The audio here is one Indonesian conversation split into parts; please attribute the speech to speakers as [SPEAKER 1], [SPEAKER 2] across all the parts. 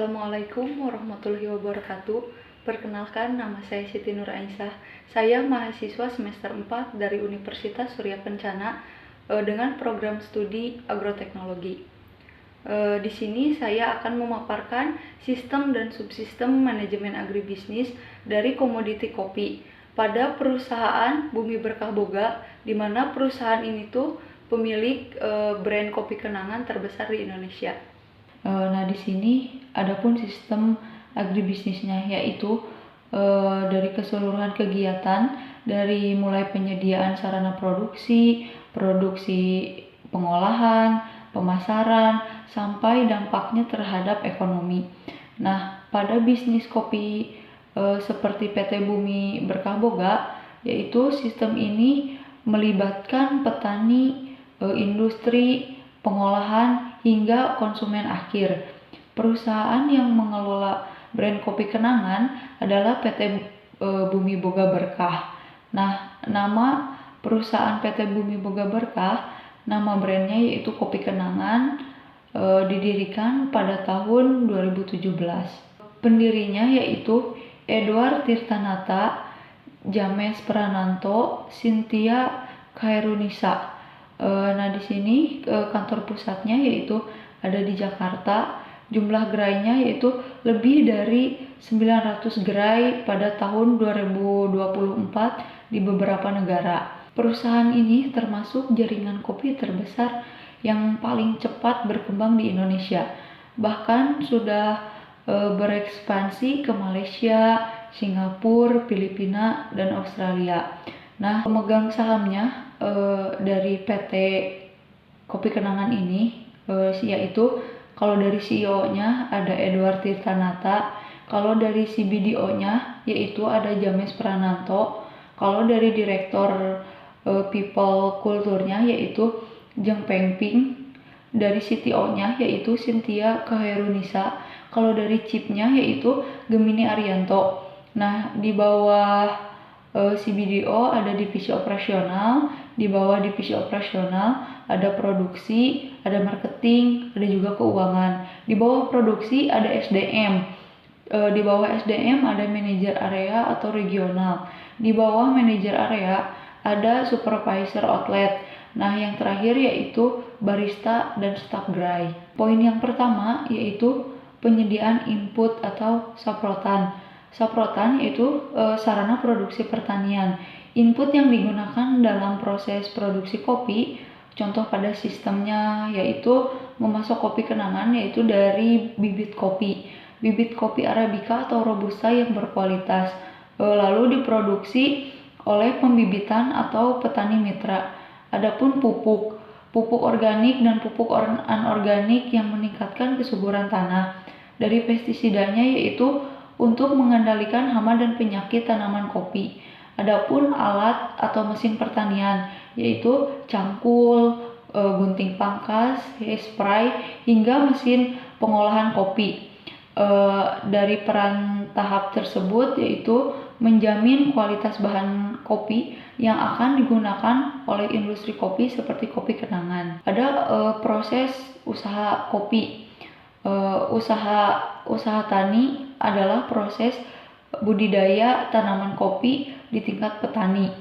[SPEAKER 1] Assalamualaikum warahmatullahi wabarakatuh. Perkenalkan, nama saya Siti Nur Aisyah. Saya mahasiswa semester 4 dari Universitas Surya Kencana dengan program studi agroteknologi. Di sini saya akan memaparkan sistem dan subsistem manajemen agribisnis dari komoditi kopi pada perusahaan Bumi Berkah Boga, di mana perusahaan ini tuh pemilik brand kopi kenangan terbesar di Indonesia. Nah, di sini adapun sistem agribisnisnya, yaitu dari keseluruhan kegiatan, dari mulai penyediaan sarana produksi, pengolahan, pemasaran, sampai dampaknya terhadap ekonomi. Nah, pada bisnis kopi seperti PT Bumi Berkah Boga, yaitu sistem ini melibatkan petani, industri, pengolahan, hingga konsumen akhir. Perusahaan yang mengelola brand kopi kenangan adalah PT Bumi Boga Berkah. Nah, nama perusahaan PT Bumi Boga Berkah, nama brandnya yaitu Kopi Kenangan, didirikan pada tahun 2017. Pendirinya yaitu Edward Tirtanata, James Prananto, Cynthia Khairunisa. Nah, di sini kantor pusatnya yaitu ada di Jakarta. Jumlah gerainya yaitu lebih dari 900 gerai pada tahun 2024 di beberapa negara. Perusahaan ini termasuk jaringan kopi terbesar yang paling cepat berkembang di Indonesia. Bahkan sudah berekspansi ke Malaysia, Singapura, Filipina, dan Australia. Nah, pemegang sahamnya dari PT Kopi Kenangan ini yaitu kalau dari CEO-nya ada Edward Tirtanata, kalau dari CBDO-nya yaitu ada James Prananto, kalau dari Direktur People Kulturnya yaitu Jeng Pengping, dari CTO-nya yaitu Cynthia Khairunisa, kalau dari Chief-nya yaitu Gemini Arianto. Nah, di bawah CBDO ada divisi operasional, di bawah divisi operasional ada produksi, ada marketing, ada juga keuangan. Di bawah produksi ada SDM. Di bawah SDM ada manajer area atau regional. Di bawah manajer area ada supervisor outlet. Nah, yang terakhir yaitu barista dan staf gerai. Poin yang pertama yaitu penyediaan input atau saprotan. Saprotan yaitu sarana produksi pertanian. Input yang digunakan dalam proses produksi kopi, contoh pada sistemnya yaitu memasok kopi kenangan yaitu dari bibit kopi Arabica atau Robusta yang berkualitas, lalu diproduksi oleh pembibitan atau petani mitra. Adapun pupuk organik dan pupuk anorganik yang meningkatkan kesuburan tanah. Dari pestisidanya yaitu untuk mengendalikan hama dan penyakit tanaman kopi. Adapun alat atau mesin pertanian yaitu cangkul, gunting pangkas, spray, hingga mesin pengolahan kopi. Dari peran tahap tersebut yaitu menjamin kualitas bahan kopi yang akan digunakan oleh industri kopi seperti kopi kenangan. Ada proses usaha kopi. Usaha tani adalah proses budidaya tanaman kopi di tingkat petani.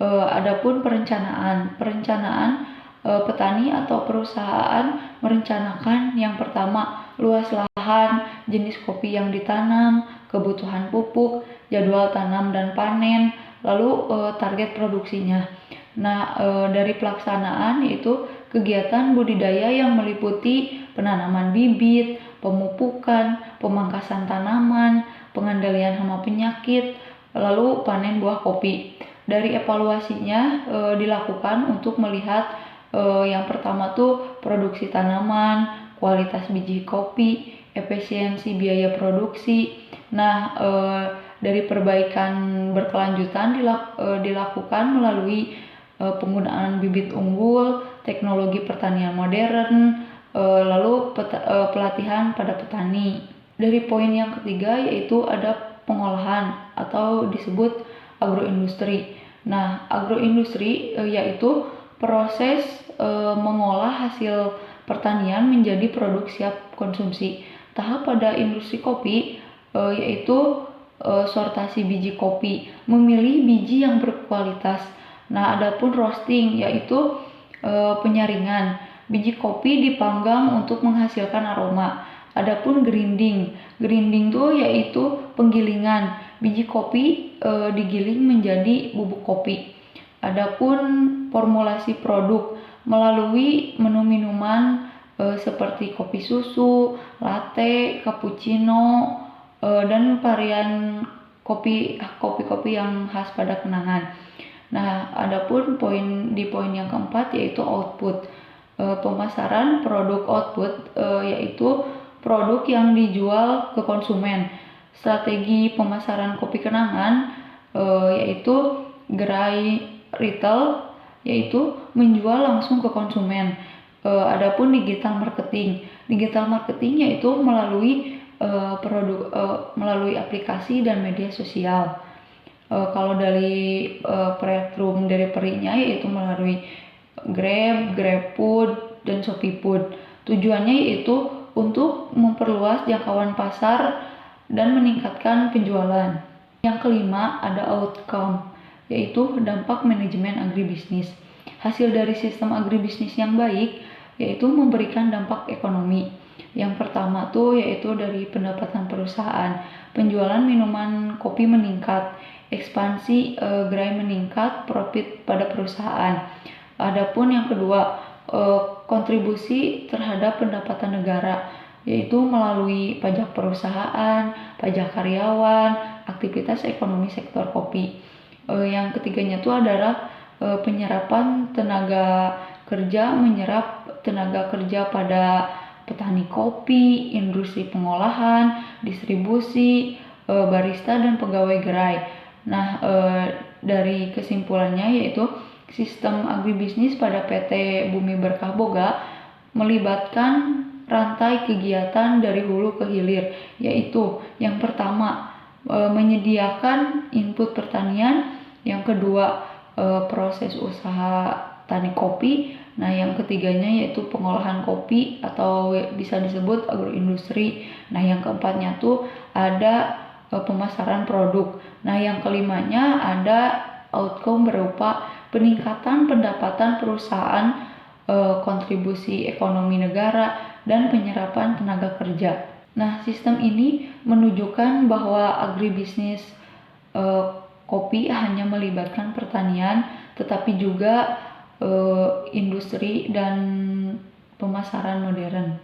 [SPEAKER 1] Adapun perencanaan petani atau perusahaan merencanakan yang pertama luas lahan, jenis kopi yang ditanam, kebutuhan pupuk, jadwal tanam dan panen, lalu target produksinya. Nah, dari pelaksanaan yaitu kegiatan budidaya yang meliputi penanaman bibit, pemupukan, pemangkasan tanaman, pengendalian hama penyakit, lalu panen buah kopi. Dari evaluasinya dilakukan untuk melihat yang pertama tuh produksi tanaman, kualitas biji kopi, efisiensi biaya produksi. Nah, dari perbaikan berkelanjutan dilakukan melalui penggunaan bibit unggul, teknologi pertanian modern, lalu pelatihan pada petani. Dari poin yang ketiga yaitu ada pengolahan atau disebut agroindustri. Nah, agroindustri yaitu proses mengolah hasil pertanian menjadi produk siap konsumsi. Tahap pada industri kopi yaitu sortasi biji kopi, memilih biji yang berkualitas. Nah, adapun roasting yaitu penyaringan. Biji kopi dipanggang untuk menghasilkan aroma. Adapun grinding tuh yaitu penggilingan. Biji kopi digiling menjadi bubuk kopi. Adapun formulasi produk melalui menu minuman seperti kopi susu, latte, cappuccino, dan varian kopi-kopi yang khas pada kenangan. Nah, adapun poin yang keempat yaitu output. Pemasaran produk output yaitu produk yang dijual ke konsumen. Strategi pemasaran kopi kenangan yaitu gerai retail, yaitu menjual langsung ke konsumen. Adapun digital marketing yaitu melalui melalui aplikasi dan media sosial. Kalau dari platform delivery-nya yaitu melalui Grab, GrabFood, dan ShopeeFood. Tujuannya yaitu untuk memperluas jangkauan pasar dan meningkatkan penjualan. Yang kelima ada outcome, yaitu dampak manajemen agribisnis. Hasil dari sistem agribisnis yang baik yaitu memberikan dampak ekonomi. Yang pertama tuh yaitu dari pendapatan perusahaan. Penjualan minuman kopi meningkat, ekspansi gerai meningkat, profit pada perusahaan. Adapun yang kedua, kontribusi terhadap pendapatan negara, yaitu melalui pajak perusahaan, pajak karyawan, aktivitas ekonomi sektor kopi. Yang ketiganya itu adalah penyerapan tenaga kerja, menyerap tenaga kerja pada petani kopi, industri pengolahan, distribusi, barista, dan pegawai gerai. Nah, dari kesimpulannya yaitu sistem agribisnis pada PT Bumi Berkah Boga melibatkan rantai kegiatan dari hulu ke hilir, yaitu yang pertama menyediakan input pertanian, yang kedua proses usaha tani kopi, nah yang ketiganya yaitu pengolahan kopi atau bisa disebut agroindustri, nah yang keempatnya tuh ada pemasaran produk, nah yang kelimanya ada outcome berupa peningkatan pendapatan perusahaan, kontribusi ekonomi negara, dan penyerapan tenaga kerja. Nah, sistem ini menunjukkan bahwa agribisnis kopi hanya melibatkan pertanian, tetapi juga industri dan pemasaran modern.